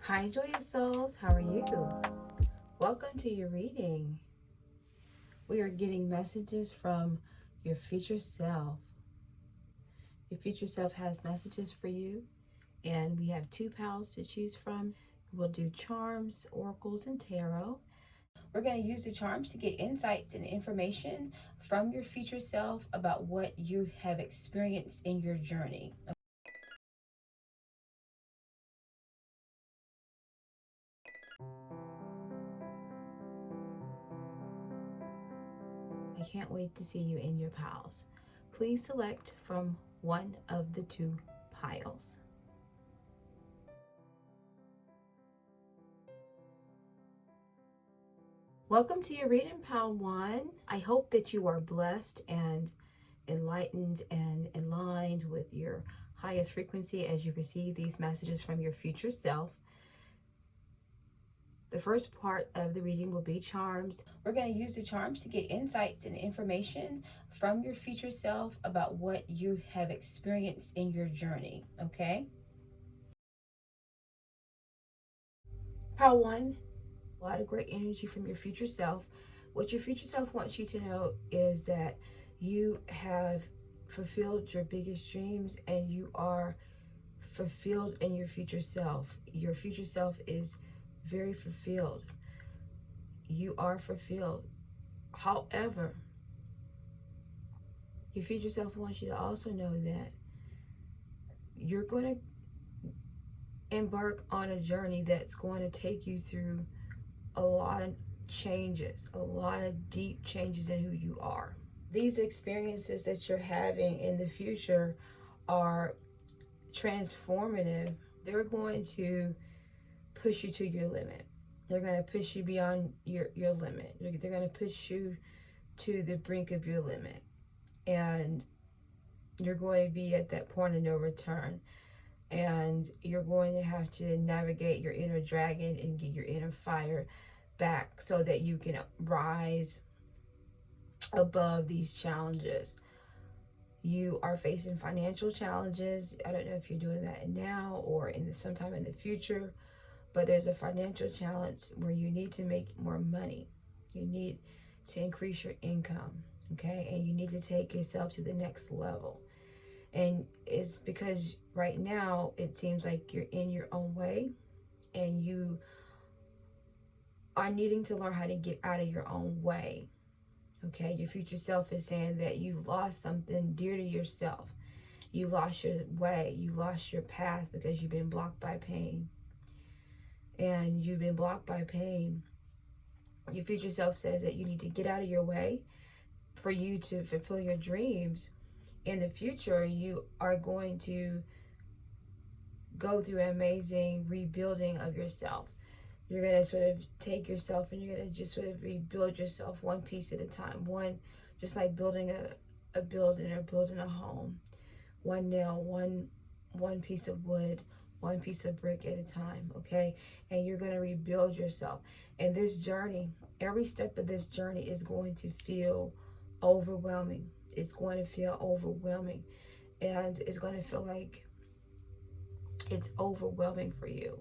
Hi, joyous souls. How are you? Welcome to your reading. We are getting messages from your future self. Your future self has messages for you, and we have two piles to choose from. We'll do charms, oracles, and tarot. We're going to use the charms to get insights and information from your future self about what you have experienced in your journey. I can't wait to see you in your piles. Please select from one of the two piles. Welcome to your reading, pile one. I hope that you are blessed and enlightened and aligned with your highest frequency as you receive these messages from your future self. The first part of the reading will be charms. We're going to use the charms to get insights and information from your future self about what you have experienced in your journey, okay? Pile one, a lot of great energy from your future self. What your future self wants you to know is that you have fulfilled your biggest dreams and you are fulfilled in your future self. Your future self is very fulfilled. You are fulfilled. However, your future self wants you to also know that you're going to embark on a journey that's going to take you through a lot of changes, a lot of deep changes in who you are. These experiences that you're having in the future are transformative. They're going to push you to your limit. They're going to push you beyond your limit. They're going to push you to the brink of your limit. And you're going to be at that point of no return. And you're going to have to navigate your inner dragon and get your inner fire back so that you can rise above these challenges. You are facing financial challenges. I don't know if you're doing that now or sometime in the future, but there's a financial challenge where you need to make more money. You need to increase your income, okay? And you need to take yourself to the next level. And it's because right now it seems like you're in your own way and you are needing to learn how to get out of your own way. Okay, your future self is saying that you've lost something dear to yourself. You lost your way, you lost your path because you've been blocked by pain. And you've been blocked by pain. Your future self says that you need to get out of your way for you to fulfill your dreams. In the future, you are going to go through an amazing rebuilding of yourself. You're going to sort of take yourself and you're going to just sort of rebuild yourself one piece at a time. Just like building a building or building a home. One nail, one piece of wood, one piece of brick at a time, okay? And you're going to rebuild yourself. And this journey, every step of this journey is going to feel overwhelming. It's going to feel overwhelming. And it's going to feel like it's overwhelming for you.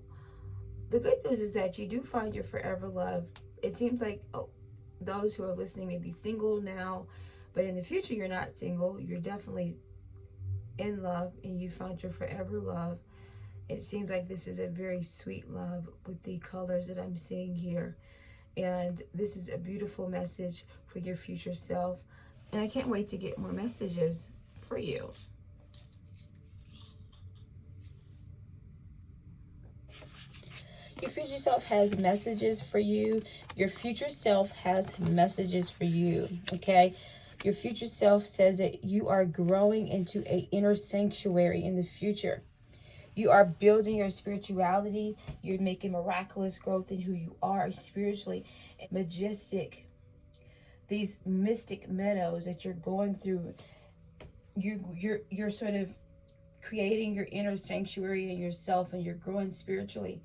The good news is that you do find your forever love. It seems like those who are listening may be single now, but in the future you're not single. You're definitely in love and you found your forever love. It seems like this is a very sweet love with the colors that I'm seeing here. And this is a beautiful message for your future self. And I can't wait to get more messages for you. Your future self has messages for you. Your future self has messages for you, okay? Your future self says that you are growing into an inner sanctuary in the future. You are building your spirituality. You're making miraculous growth in who you are spiritually. Majestic, these mystic meadows that you're going through, you're sort of creating your inner sanctuary in yourself and you're growing spiritually.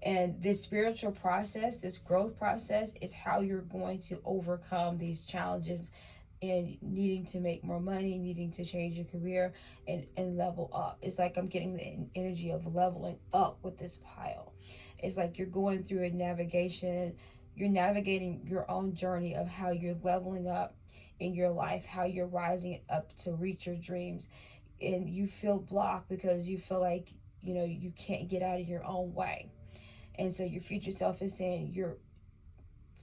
And this spiritual process, this growth process is how you're going to overcome these challenges and needing to make more money, needing to change your career and level up. It's like I'm getting the energy of leveling up with this pile. It's like you're going through a navigation, you're navigating your own journey of how you're leveling up in your life, how you're rising up to reach your dreams. And you feel blocked because you feel like, you can't get out of your own way. And so your future self is saying you're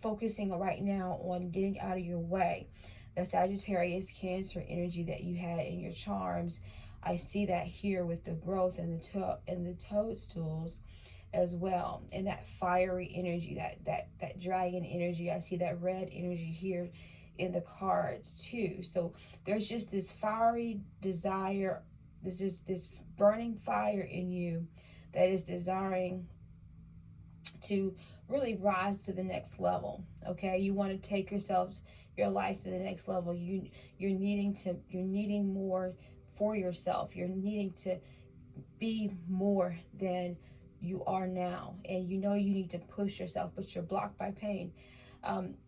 focusing right now on getting out of your way. The Sagittarius Cancer energy that you had in your charms, I see that here with the growth and the toadstools as well, and that fiery energy, that dragon energy. I see that red energy here in the cards too. So there's just this fiery desire, there's just this burning fire in you that is desiring to really rise to the next level. Okay, you want to take your life to the next level. You're needing more for yourself. You're needing to be more than you are now, and you need to push yourself, but you're blocked by pain.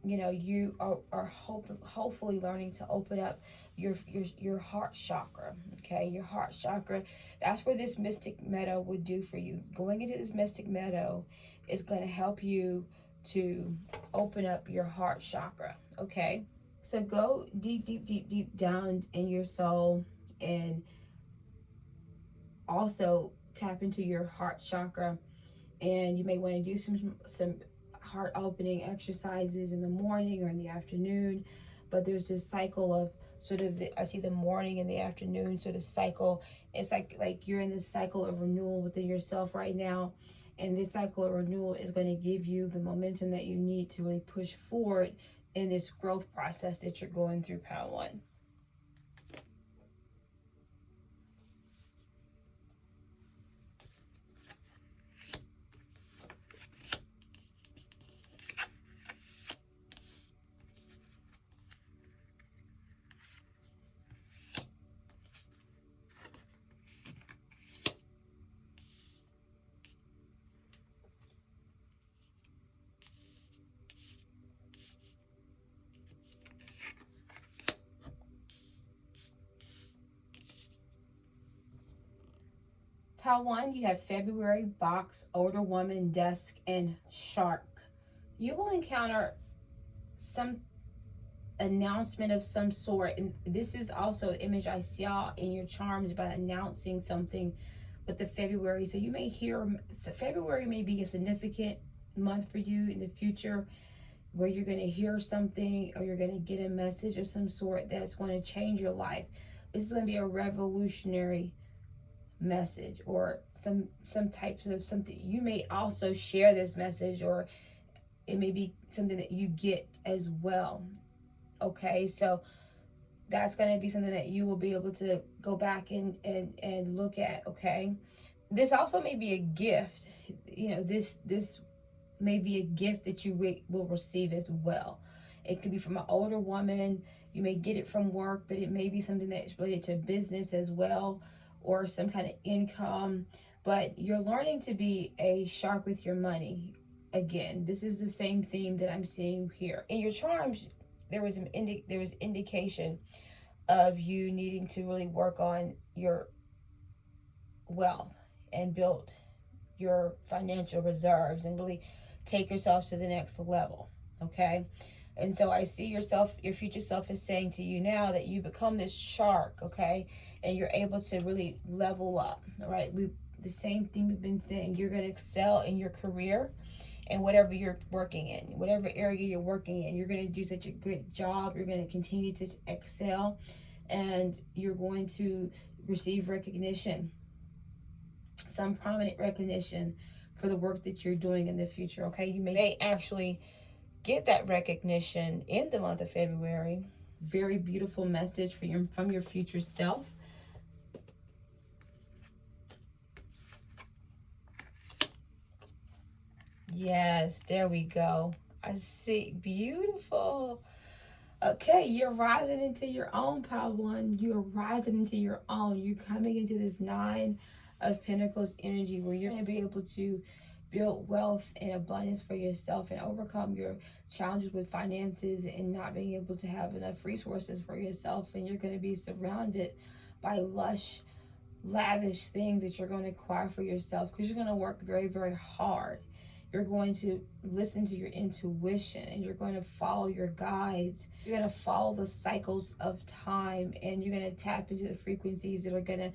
You are hopefully learning to open up your heart chakra. Okay, your heart chakra. That's where this mystic meadow would do for you. Going into this mystic meadow is going to help you to open up your heart chakra. Okay, so go deep, deep, deep, deep down in your soul, and also tap into your heart chakra. And you may want to do some heart opening exercises in the morning or in the afternoon. But there's this cycle of sort of I see the morning and the afternoon sort of cycle. It's like you're in this cycle of renewal within yourself right now, and this cycle of renewal is going to give you the momentum that you need to really push forward in this growth process that you're going through, Pile One. Pile One, you have February, box, older woman, desk, and shark. You will encounter some announcement of some sort, and this is also an image I saw in your charms about announcing something with the February. So you may hear, February may be a significant month for you in the future, where you're going to hear something or you're going to get a message of some sort that's going to change your life. This is going to be a revolutionary message, or some type of something. You may also share this message, or it may be something that you get as well. Okay, so that's going to be something that you will be able to go back and look at. Okay, this also may be a gift. This may be a gift that you will receive as well. It could be from an older woman. You may get it from work, but it may be something that's related to business as well, or some kind of income. But you're learning to be a shark with your money. Again, this is the same theme that I'm seeing here in your charms. There was indication of you needing to really work on your wealth and build your financial reserves and really take yourself to the next level. Okay, and so I see your future self is saying to you now that you become this shark. Okay, and you're able to really level up. All right, the same thing we've been saying. You're going to excel in your career and whatever you're working in, whatever area you're working in. You're going to do such a good job. You're going to continue to excel, and you're going to receive recognition, some prominent recognition for the work that you're doing in the future. Okay, you may actually get that recognition in the month of February. Very beautiful message from your future self. Yes, there we go. I see. Beautiful. Okay, you're rising into your own, Pile One. You're rising into your own. You're coming into this Nine of Pentacles energy, where you're going to be able to build wealth and abundance for yourself and overcome your challenges with finances and not being able to have enough resources for yourself. And you're going to be surrounded by lush, lavish things that you're going to acquire for yourself, because you're going to work very, very hard. You're going to listen to your intuition, and you're going to follow your guides. You're going to follow the cycles of time, and you're going to tap into the frequencies that are going to,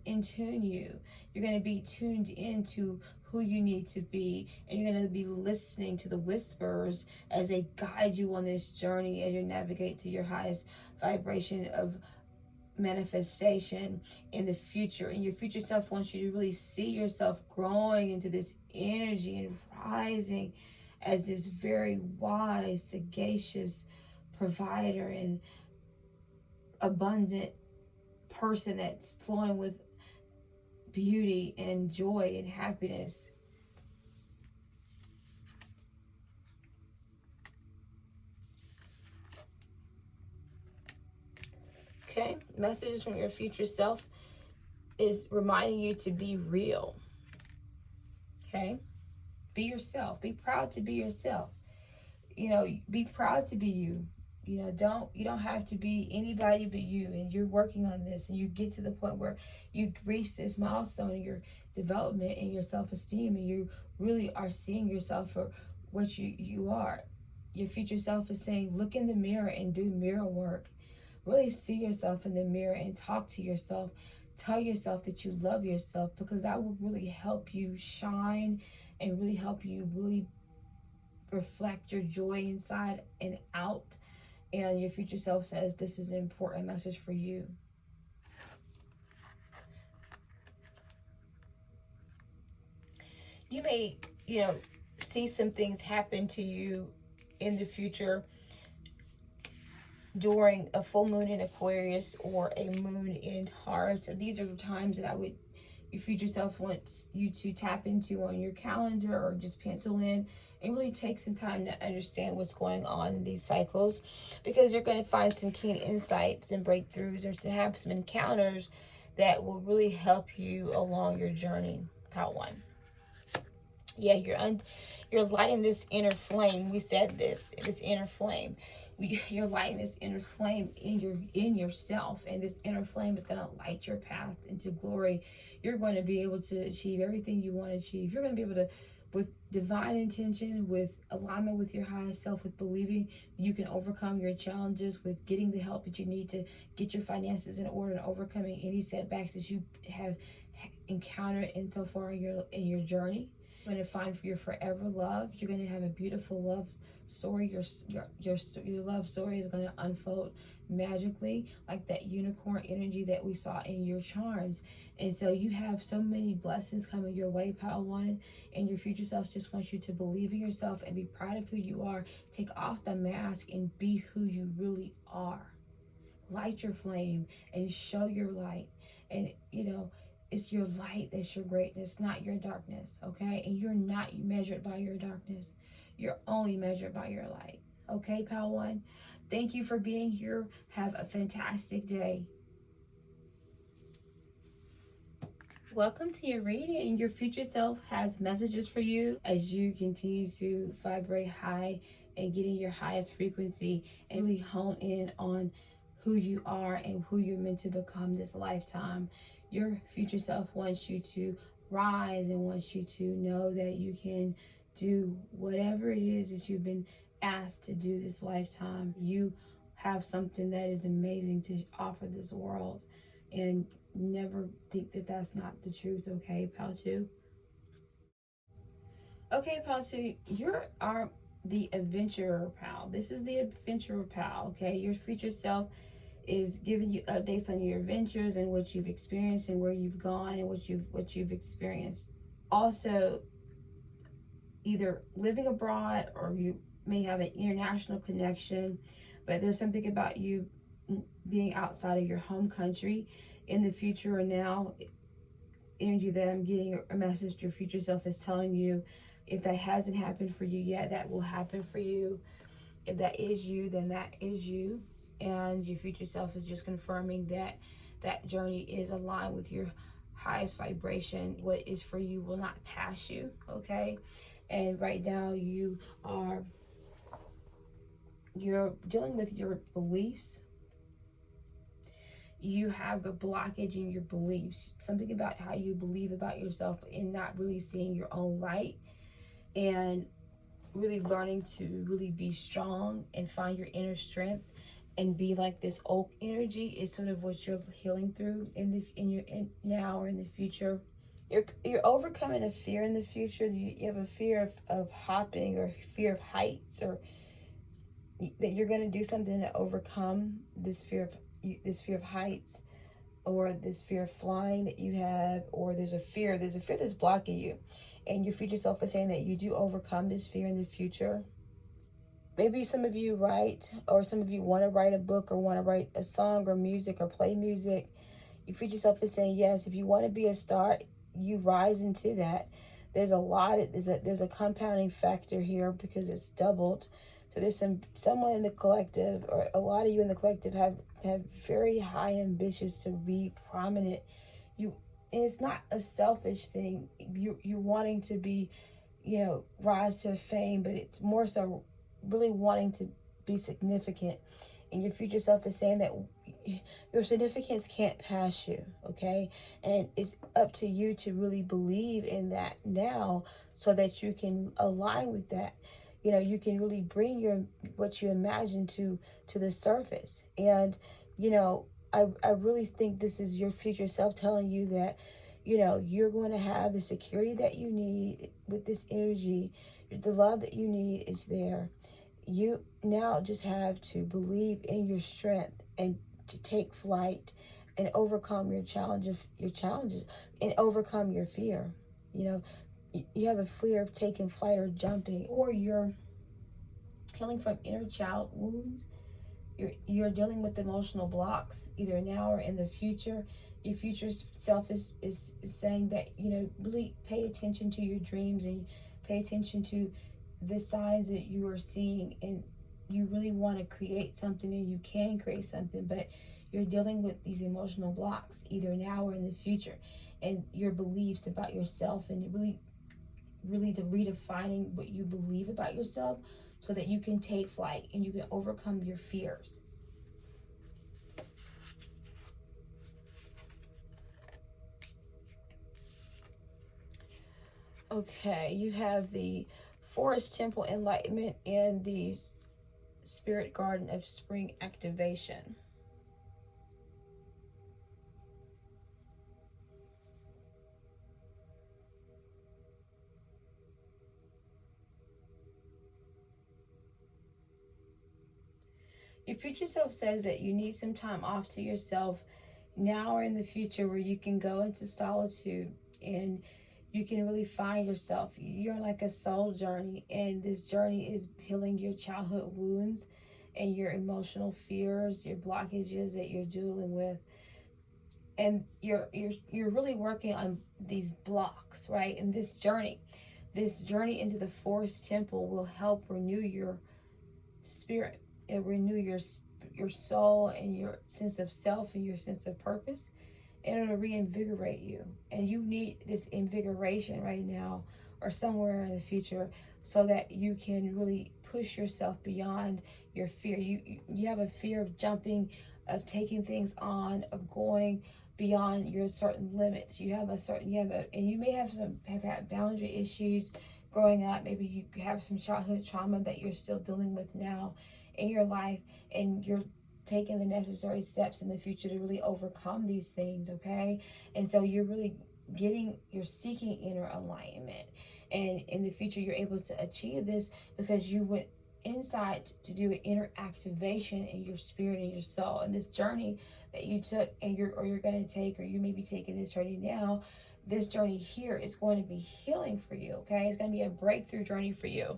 in tune you. You're going to be tuned into who you need to be, and you're going to be listening to the whispers as they guide you on this journey as you navigate to your highest vibration of manifestation in the future. And your future self wants you to really see yourself growing into this energy and rising as this very wise, sagacious provider and abundant person that's flowing with beauty and joy and happiness. Okay, messages from your future self is reminding you to be real. Okay, be yourself. Be proud to be yourself. Be proud to be you. You don't have to be anybody but you. And you're working on this, and you get to the point where you reach this milestone in your development and your self-esteem, and you really are seeing yourself for what you are. Your future self is saying, look in the mirror and do mirror work. Really see yourself in the mirror and talk to yourself. Tell yourself that you love yourself, because that will really help you shine and really help you really reflect your joy inside and out. And your future self says this is an important message for you. You may, see some things happen to you in the future during a full moon in Aquarius or a moon in Taurus. So these are the times that your future self wants you to tap into on your calendar, or just pencil in and really take some time to understand what's going on in these cycles, because you're going to find some keen insights and breakthroughs, or to have some encounters that will really help you along your journey. Part 1. Yeah, you're lighting this inner flame. We said this inner flame. You're lighting this inner flame in yourself, and this inner flame is going to light your path into glory. You're going to be able to achieve everything you want to achieve. You're going to be able to, with divine intention, with alignment with your highest self, with believing you can overcome your challenges, with getting the help that you need to get your finances in order, and overcoming any setbacks that you have encountered in so far in your journey. You're going to find your forever love. You're going to have a beautiful love story. Your love story is going to unfold magically, like that unicorn energy that we saw in your charms. And so you have so many blessings coming your way, Pile 1. And your future self just wants you to believe in yourself and be proud of who you are. Take off the mask and be who you really are. Light your flame and show your light. And it's your light that's your greatness, not your darkness, okay? And you're not measured by your darkness. You're only measured by your light, okay, Pal 1? Thank you for being here. Have a fantastic day. Welcome to your reading. Your future self has messages for you as you continue to vibrate high and get in your highest frequency and really hone in on who you are and who you're meant to become this lifetime. Your future self wants you to rise and wants you to know that you can do whatever it is that you've been asked to do this lifetime. You have something that is amazing to offer this world, and never think that that's not the truth, okay, Pal 2? Okay, Pal 2, you are the adventurer, Pal. This is the adventurer, Pal, okay? Your future self is giving you updates on your adventures and what you've experienced and where you've gone and what you've experienced. Also, either living abroad or you may have an international connection, but there's something about you being outside of your home country in the future or now. Energy that I'm getting, a message your future self is telling you, if that hasn't happened for you yet, that will happen for you. If that is you, then that is you. And your future self is just confirming that that journey is aligned with your highest vibration. What is for you will not pass you, okay? And right now you're dealing with your beliefs. You have a blockage in your beliefs, something about how you believe about yourself, and not really seeing your own light, and really learning to really be strong and find your inner strength and be like this oak energy is sort of what you're healing through in now or in the future. You're overcoming a fear in the future. You have a fear of hopping, or fear of heights, or that you're going to do something to overcome this fear of heights, or this fear of flying that you have, or there's a fear that's blocking you, and your future self is saying that you do overcome this fear in the future. Maybe some of you write, or some of you want to write a book, or want to write a song or music or play music. Your future self is saying, yes, if you want to be a star, you rise into that. There's a compounding factor here because it's doubled. So there's someone in the collective, or a lot of you in the collective have very high ambitions to be prominent. And it's not a selfish thing. You wanting to be, rise to fame, but it's more so really wanting to be significant. And your future self is saying that your significance can't pass you, okay? And it's up to you to really believe in that now, so that you can align with that. You can really bring what you imagine to the surface. And I really think this is your future self telling you that you're going to have the security that you need with this energy. The love that you need is there. You now just have to believe in your strength and to take flight and overcome your challenges, and overcome your fear. You have a fear of taking flight or jumping, or you're healing from inner child wounds. You're dealing with emotional blocks, either now or in the future. Your future self is saying that, really pay attention to your dreams, and pay attention to the signs that you are seeing, and you really want to create something, and you can create something, but you're dealing with these emotional blocks, either now or in the future, and your beliefs about yourself, and really to redefining what you believe about yourself, so that you can take flight and you can overcome your fears. Okay, you have the Forest Temple Enlightenment and the Spirit Garden of Spring Activation. Your future self says that you need some time off to yourself now or in the future, where you can go into solitude and you can really find yourself. You're on like a soul journey, and this journey is healing your childhood wounds and your emotional fears, your blockages that you're dealing with. And you're really working on these blocks, right? And this journey into the Forest Temple will help renew your spirit. It renew your soul and your sense of self and your sense of purpose, and it'll reinvigorate you. And you need this invigoration right now or somewhere in the future, so that you can really push yourself beyond your fear. You have a fear of jumping, of taking things on, of going beyond your certain limits. And you may have had boundary issues growing up. Maybe you have some childhood trauma that you're still dealing with now in your life, and you're taking the necessary steps in the future to really overcome these things, okay? And so you're seeking inner alignment, and in the future you're able to achieve this because you went inside to do an inner activation in your spirit and your soul. And this journey that you took, and you're going to take, or you may be taking this journey now, this journey here is going to be healing for you, okay? It's going to be a breakthrough journey for you.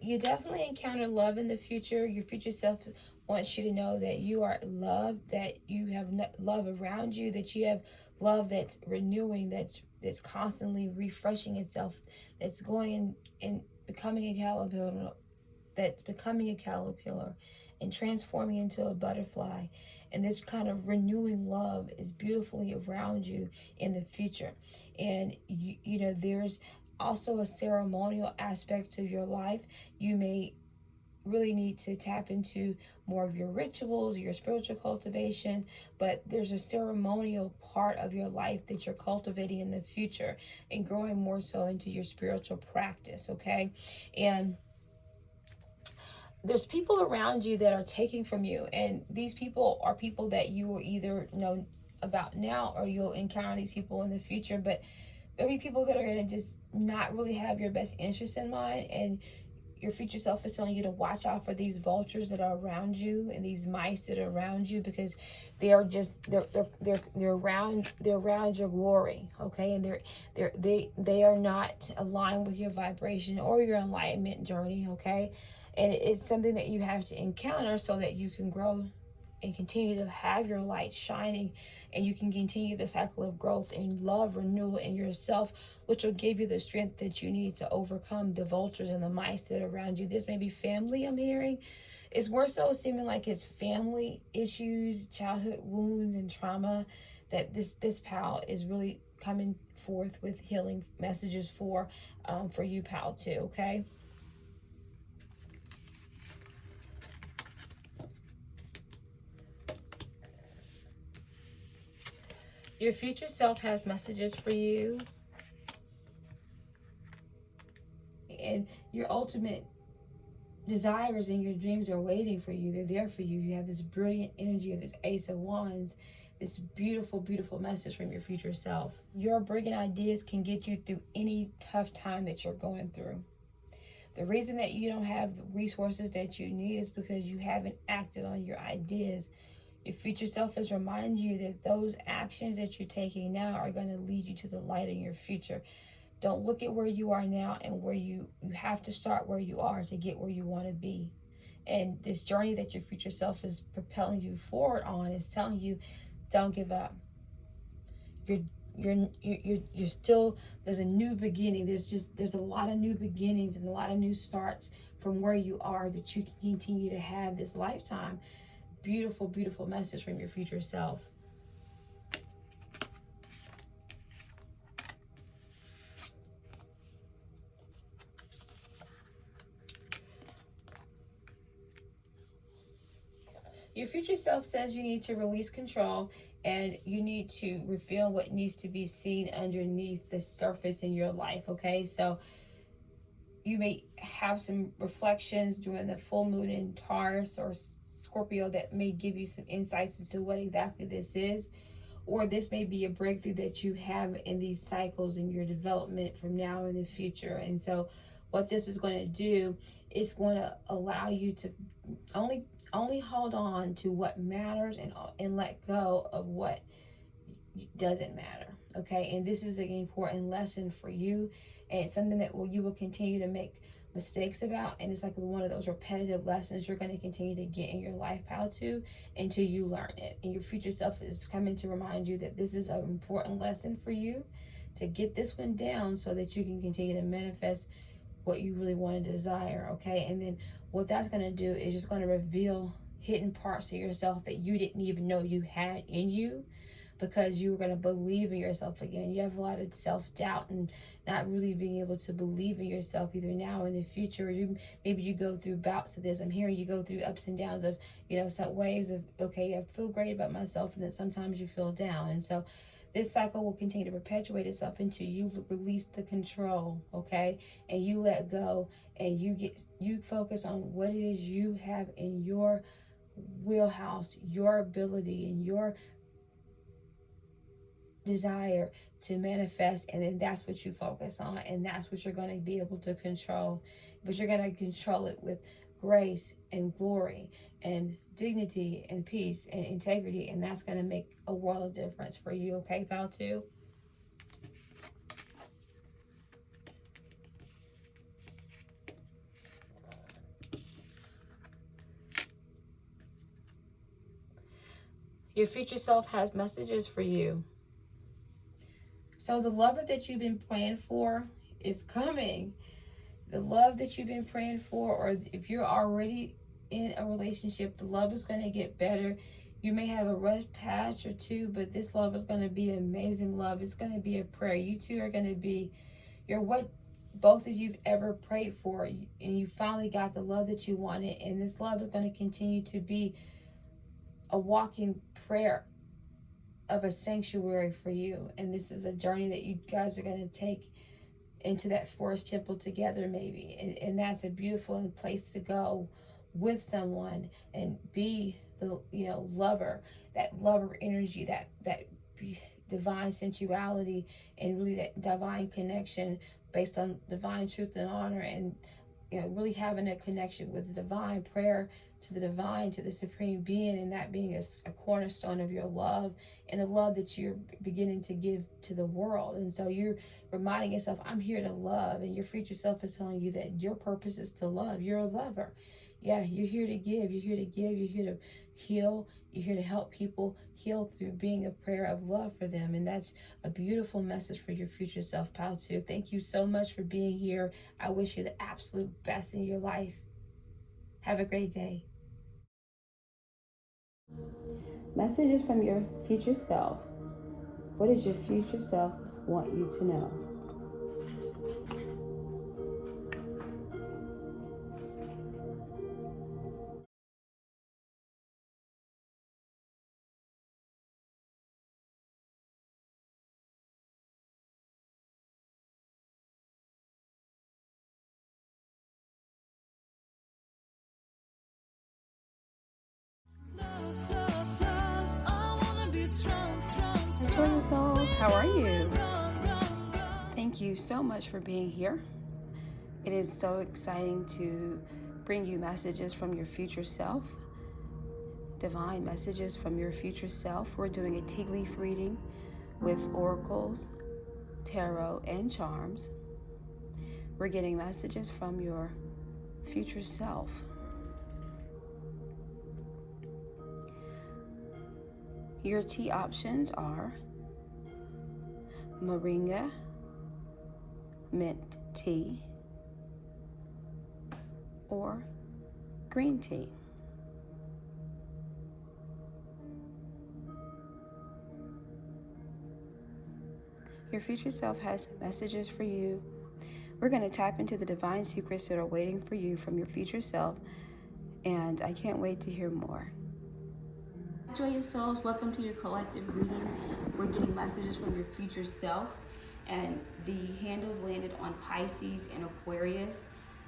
You definitely encounter love in the future. Your future self wants you to know that you are loved, that you have love around you, that you have love that's renewing, that's that's constantly refreshing itself, that's going and becoming a caterpillar, that's becoming a caterpillar and transforming into a butterfly. And this kind of renewing love is beautifully around you in the future. And you know, there's also a ceremonial aspect to your life. You may really need to tap into more of your rituals, your spiritual cultivation, but there's a ceremonial part of your life that you're cultivating in the future and growing more so into your spiritual practice, okay? And there's people around you that are taking from you, and these people are people that you will either know about now or you'll encounter these people in the future. But there'll be people that are going to just not really have your best interest in mind, and your future self is telling you to watch out for these vultures that are around you and these mice that are around you, because they are just they're around your glory, okay? And they are not aligned with your vibration or your enlightenment journey, okay? And it's something that you have to encounter so that you can grow and continue to have your light shining, and you can continue the cycle of growth and love renewal in yourself, which will give you the strength that you need to overcome the vultures and the mice that are around you. This may be family, I'm hearing. It's more so seeming like it's family issues, childhood wounds and trauma, that this pal is really coming forth with healing messages for you, pal, too, okay? Your future self has messages for you, and your ultimate desires and your dreams are waiting for you. They're there for you. You have this brilliant energy of this Ace of Wands, this beautiful, beautiful message from your future self. Your brilliant ideas can get you through any tough time that you're going through. The reason that you don't have the resources that you need is because you haven't acted on your ideas. Your future self is reminding you that those actions that you're taking now are going to lead you to the light in your future. Don't look at where you are now and where you have to start where you are to get where you want to be. And this journey that your future self is propelling you forward on is telling you, don't give up. You're still, there's a new beginning. There's a lot of new beginnings and a lot of new starts from where you are that you can continue to have this lifetime. Beautiful, beautiful message from your future self. Your future self says you need to release control and you need to reveal what needs to be seen underneath the surface in your life, okay? So you may have some reflections during the full moon in Taurus or Scorpio that may give you some insights into what exactly this is. Or this may be a breakthrough that you have in these cycles in your development from now in the future. And so what this is going to do, it's going to allow you to only hold on to what matters and let go of what doesn't matter, okay? And this is an important lesson for you, and it's something that you will continue to make mistakes about, and it's like one of those repetitive lessons you're going to continue to get in your life, how to, until you learn it. And your future self is coming to remind you that this is an important lesson for you to get this one down so that you can continue to manifest what you really want to desire, okay? And then what that's going to do is just going to reveal hidden parts of yourself that you didn't even know you had in you, because you were going to believe in yourself again. You have a lot of self-doubt and not really being able to believe in yourself either now or in the future. Maybe you go through bouts of this. I'm hearing you go through ups and downs of, some waves of, okay, I feel great about myself, and then sometimes you feel down. And so this cycle will continue to perpetuate itself until you release the control, okay? And you let go, and you focus on what it is you have in your wheelhouse, your ability, and your desire to manifest, and then that's what you focus on, and that's what you're going to be able to control. But you're going to control it with grace and glory and dignity and peace and integrity, and that's going to make a world of difference for you, okay, pal, too? Your future self has messages for you. So the lover that you've been praying for is coming. The love that you've been praying for, or if you're already in a relationship, the love is going to get better. You may have a rough patch or two, but this love is going to be amazing love. It's going to be a prayer. You two are going to be, you're what both of you've ever prayed for, and you finally got the love that you wanted. And this love is going to continue to be a walking prayer of a sanctuary for you. And this is a journey that you guys are going to take into that forest temple together, maybe. And that's a beautiful place to go with someone and be the lover, that lover energy, that divine sensuality, and really that divine connection based on divine truth and honor, and really having a connection with the divine, prayer to the divine, to the supreme being, and that being a cornerstone of your love and the love that you're beginning to give to the world. And so you're reminding yourself, I'm here to love, and your future self is telling you that your purpose is to love. You're a lover. Yeah, you're here to give. You're here to give. You're here to heal. You're here to help people heal through being a prayer of love for them. And that's a beautiful message for your future self, pal, too. Thank you so much for being here. I wish you the absolute best in your life. Have a great day. Messages from your future self. What does your future self want you to know? Enjoy your souls. How are you? Thank you so much for being here. It is so exciting to bring you messages from your future self, divine messages from your future self. We're doing a tea leaf reading with oracles, tarot, and charms. We're getting messages from your future self. Your tea options are Moringa Mint Tea or green tea. Your future self has messages for you. We're going to tap into the divine secrets that are waiting for you from your future self, and I can't wait to hear more. Joyous souls, welcome to your collective reading. We're getting messages from your future self, and the handles landed on Pisces and Aquarius.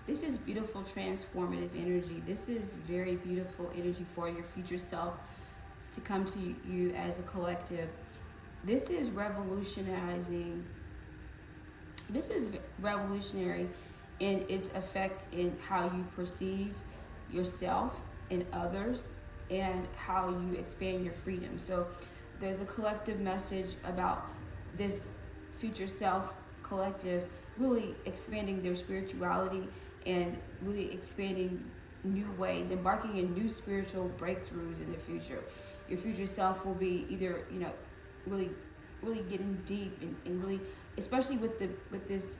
This is beautiful, transformative energy. This is very beautiful energy for your future self to come to you as a collective. This is revolutionizing. This is revolutionary in its effect in how you perceive yourself and others, and how you expand your freedom. So there's a collective message about this future self collective really expanding their spirituality and really expanding new ways, embarking in new spiritual breakthroughs in the future. Your future self will be either, really getting deep, and really, especially with this,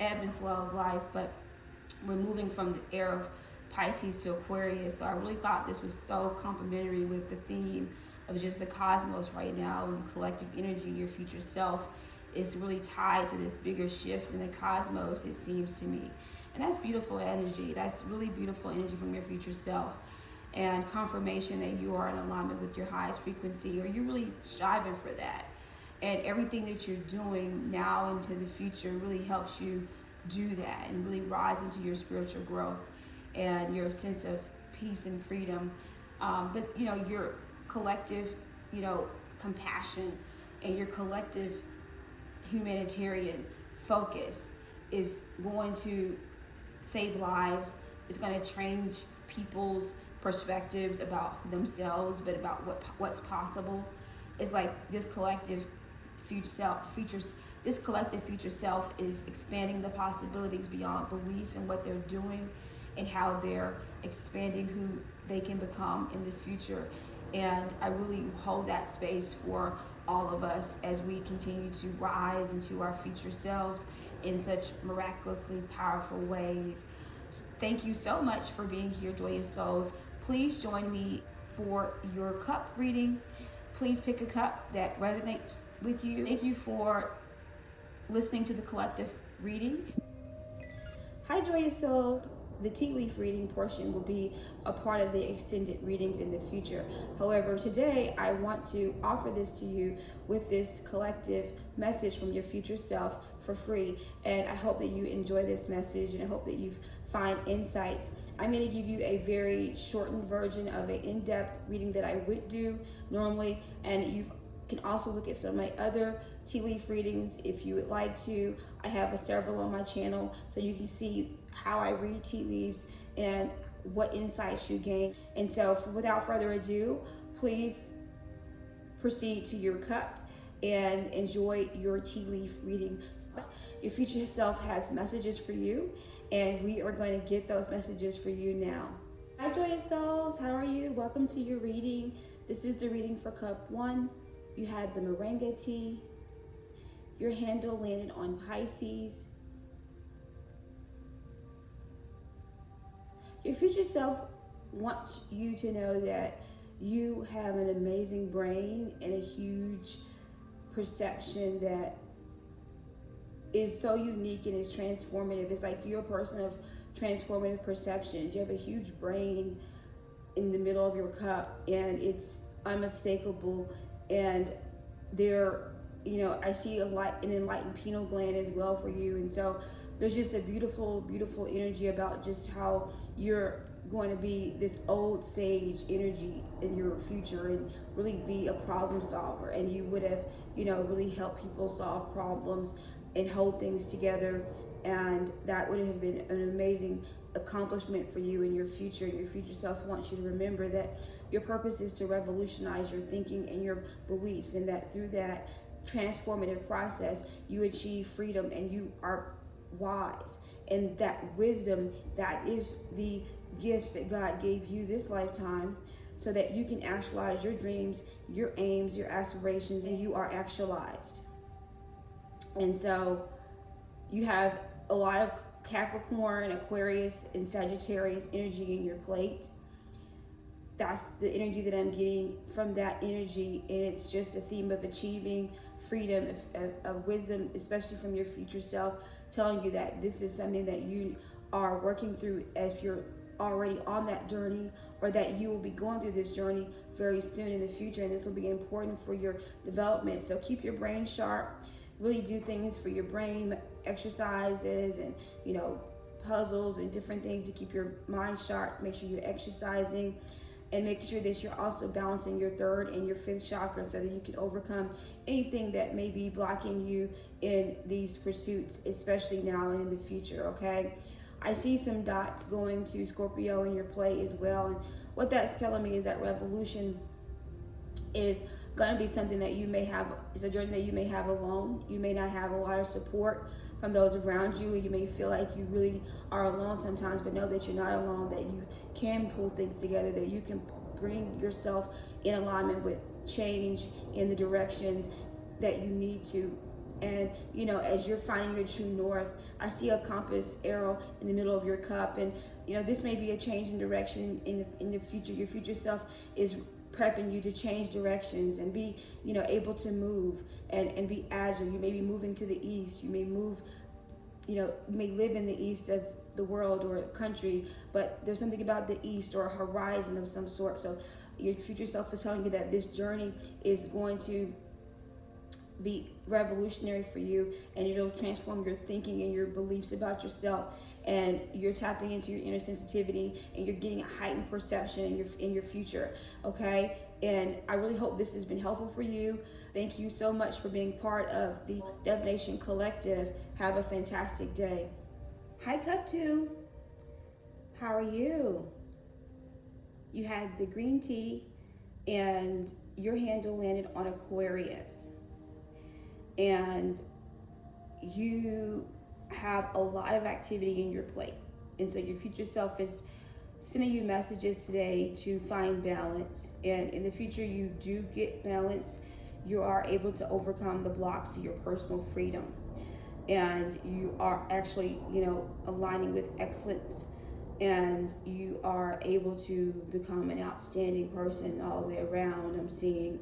ebb and flow of life, but we're moving from the era of Pisces to Aquarius. So I really thought this was so complementary with the theme of just the cosmos right now, and the collective energy. Your future self is really tied to this bigger shift in the cosmos, it seems to me. And that's beautiful energy. That's really beautiful energy from your future self. And confirmation that you are in alignment with your highest frequency, or you're really striving for that. And everything that you're doing now into the future really helps you do that and really rise into your spiritual growth and your sense of peace and freedom. But your collective, compassion and your collective humanitarian focus is going to save lives. It's going to change people's perspectives about themselves, but about what's possible. It's like this collective future self this collective future self is expanding the possibilities beyond belief in what they're doing and how they're expanding who they can become in the future. And I really hold that space for all of us as we continue to rise into our future selves in such miraculously powerful ways. Thank you so much for being here, Joyous Souls. Please join me for your cup reading. Please pick a cup that resonates with you. Thank you for listening to the collective reading. Hi, Joyous Souls. The tea leaf reading portion will be a part of the extended readings in the future. However, today I want to offer this to you with this collective message from your future self for free. And I hope that you enjoy this message, and I hope that you find insights. I'm going to give you a very shortened version of an in-depth reading that I would do normally, and you can also look at some of my other tea leaf readings if you would like to. I have several on my channel, so you can see how I read tea leaves and what insights you gain. And so without further ado, please proceed to your cup and enjoy your tea leaf reading. Your future self has messages for you, and we are going to get those messages for you now. Hi, Joyous Souls. How are you? Welcome to your reading. This is the reading for cup 1. You had the Moringa Tea. Your handle landed on Pisces. Your future self wants you to know that you have an amazing brain and a huge perception that is so unique and is transformative. It's like you're a person of transformative perceptions. You have a huge brain in the middle of your cup, and it's unmistakable. And there, I see an enlightened pineal gland as well for you. And so there's just a beautiful, beautiful energy about just how you're going to be this old sage energy in your future and really be a problem solver. And you would have, really helped people solve problems and hold things together. And that would have been an amazing accomplishment for you in your future. And your future self wants you to remember that your purpose is to revolutionize your thinking and your beliefs, and that through that transformative process, you achieve freedom and you are wise. And that wisdom, that is the gift that God gave you this lifetime, so that you can actualize your dreams, your aims, your aspirations, and you are actualized. And so you have a lot of Capricorn, Aquarius, and Sagittarius energy in your plate. That's the energy that I'm getting from that energy, and it's just a theme of achieving freedom, of wisdom, especially from your future self, telling you that this is something that you are working through if you're already on that journey, or that you will be going through this journey very soon in the future, and this will be important for your development. So keep your brain sharp. Really do things for your brain, exercises and puzzles and different things to keep your mind sharp. Make sure you're exercising, and make sure that you're also balancing your 3rd and your 5th chakra, so that you can overcome anything that may be blocking you in these pursuits, especially now and in the future. Okay, I see some dots going to Scorpio in your play as well, and what that's telling me is that revolution is going to be something that you may have. It's a journey that you may have alone. You may not have a lot of support from those around you, and you may feel like you really are alone sometimes, but know that you're not alone, that you can pull things together, that you can bring yourself in alignment with change in the directions that you need to. And as you're finding your true north, I see a compass arrow in the middle of your cup, and this may be a change in direction in the future. Your future self is prepping you to change directions and be able to move and be agile. You may be moving to the east. You may move, you may live in the east of the world or country, but there's something about the east or a horizon of some sort. So your future self is telling you that this journey is going to be revolutionary for you, and it'll transform your thinking and your beliefs about yourself, and you're tapping into your inner sensitivity, and you're getting a heightened perception in your future. Okay, and I really hope this has been helpful for you. Thank you so much for being part of the Divination Collective. Have a fantastic day. Hi, Cup 2. How are you? You had the green tea, and your handle landed on Aquarius. And you have a lot of activity in your plate. And so your future self is sending you messages today to find balance. And in the future, you do get balance. You are able to overcome the blocks to your personal freedom. And you are actually, aligning with excellence. And you are able to become an outstanding person all the way around, I'm seeing.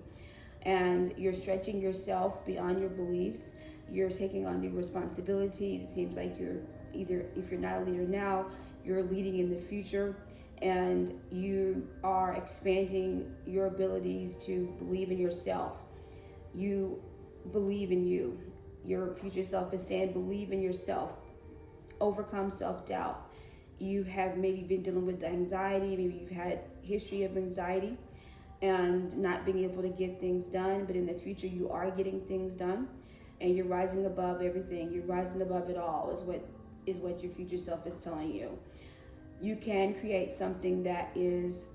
And you're stretching yourself beyond your beliefs. You're taking on new responsibilities. It seems like you're either, if you're not a leader now, you're leading in the future, and you are expanding your abilities to believe in yourself. You believe in you. Your future self is saying, believe in yourself, overcome self-doubt. You have maybe been dealing with anxiety, maybe you've had history of anxiety and not being able to get things done, but in the future you are getting things done, and you're rising above everything. You're rising above it all is what your future self is telling you. You can create something that is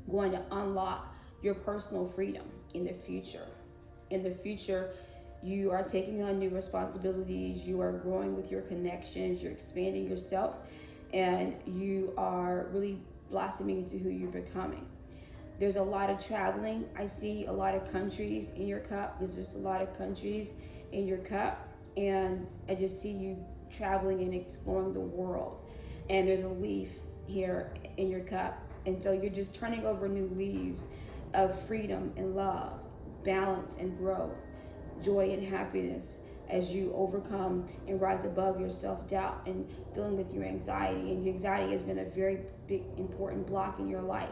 going to unlock your personal freedom in the future. In the future, you are taking on new responsibilities, you are growing with your connections, you're expanding yourself, and you are really blossoming into who you're becoming. There's a lot of traveling. I see a lot of countries in your cup. There's just a lot of countries in your cup, and I just see you traveling and exploring the world. And there's a leaf here in your cup, and so you're just turning over new leaves of freedom and love, balance and growth, joy and happiness, as you overcome and rise above your self-doubt and dealing with your anxiety. And your anxiety has been a very big, important block in your life.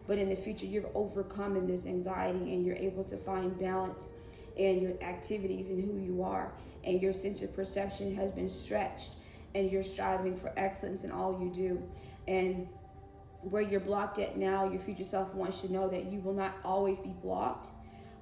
But in the future, you've overcome this anxiety, and you're able to find balance in your activities and who you are. And your sense of perception has been stretched, and you're striving for excellence in all you do. And where you're blocked at now, your future self wants you to know that you will not always be blocked,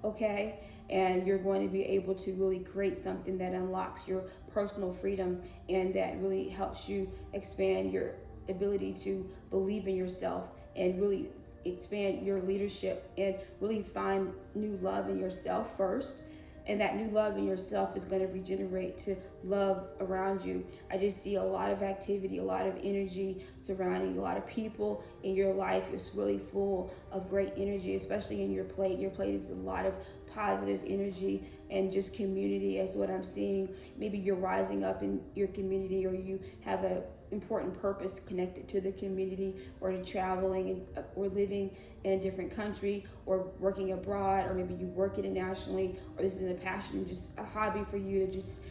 okay? And you're going to be able to really create something that unlocks your personal freedom, and that really helps you expand your ability to believe in yourself, and really expand your leadership, and really find new love in yourself first. And that new love in yourself is going to regenerate to love around you. I just see a lot of activity, a lot of energy surrounding you, a lot of people in your life. It's really full of great energy, especially in your plate. Your plate is a lot of positive energy and just community, as what I'm seeing. Maybe you're rising up in your community, or you have a important purpose connected to the community, or to traveling, or living in a different country, or working abroad, or maybe you work internationally, or this is a passion, just a hobby for you to just,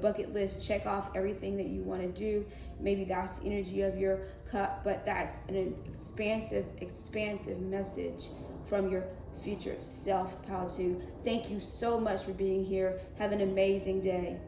bucket list, check off everything that you want to do. Maybe that's the energy of your cup, but that's an expansive message from your future self, Pal 2. Thank you so much for being here. Have an amazing day.